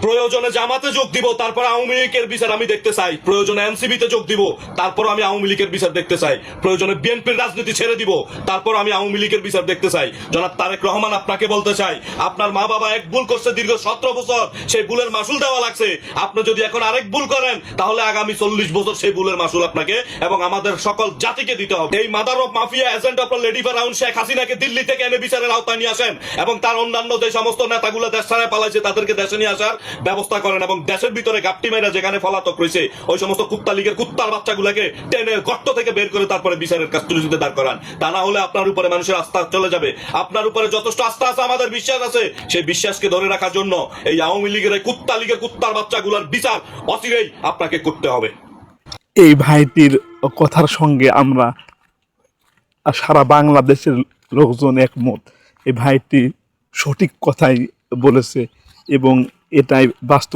প্রয়োজনে জামাতে যোগ দিব, তারপর আওয়ামী লীগের বিচার আমি দেখতে চাই। প্রয়োজনে এনসিবিতে যোগ দিব, তারপর আমি আওয়ামী লীগের বিচার দেখতে চাই। প্রয়োজনে বিএনপির রাজনীতি ছেড়ে দিব, তারপর আমি আওয়ামী লীগের বিচার দেখতে চাই। জনাব তারেক রহমান, আপনাকে বলতে চাই, আপনার মা বাবা এক ভুল করছে দীর্ঘ 17 বছর, সেই ভুলের মাসুল দেওয়া লাগছে। আপনি যদি এখন আরেক ভুল করেন, তাহলে আগামী 40 বছর সেই ভুলের মাসুল আপনাকে এবং আমাদের সকল জাতিকে দিতে হবে। এই mother of mafia agent of lady ফেরাউন শেখ হাসিনাকে দিল্লি থেকে এনে বিচারের আওতায় নিয়ে আসেন এবং তার অন্যান্য যে সমস্ত নেতাগুলো দেশ ছাড়ায় পালাইছে তাদেরকে দেশে নিয়ে আসার ব্যবস্থা করেন এবং দেশের ভিতরে গাপটি মেয়েরা যেখানে পলাতক রয়েছে ওই সমস্ত কুত্তা লীগের কুত্তার বাচ্চাগুলোকে টেনে গর্ত থেকে বের করে তারপরে বিচারের কাস্টডিতে দাঁড় করান। তা না হলে আপনার উপরে মানুষের আস্থা চলে যাবে। আপনার উপরে যথেষ্ট আস্থা আছে, আমাদের বিশ্বাস আছে, সেই বিশ্বাসকে ধরে রাখার জন্য এই আওয়ামী লীগের এই কুত্তা লীগের কুত্তার বাচ্চাগুলোর বিচার অচিরেই আপনাকে করতে হবে। এই ভাইটির কথার সঙ্গে আমরা সারা বাংলাদেশের লোকজন একমত। এই ভাইটি সঠিক কথাই বলেছে এবং এটাই বাস্তব।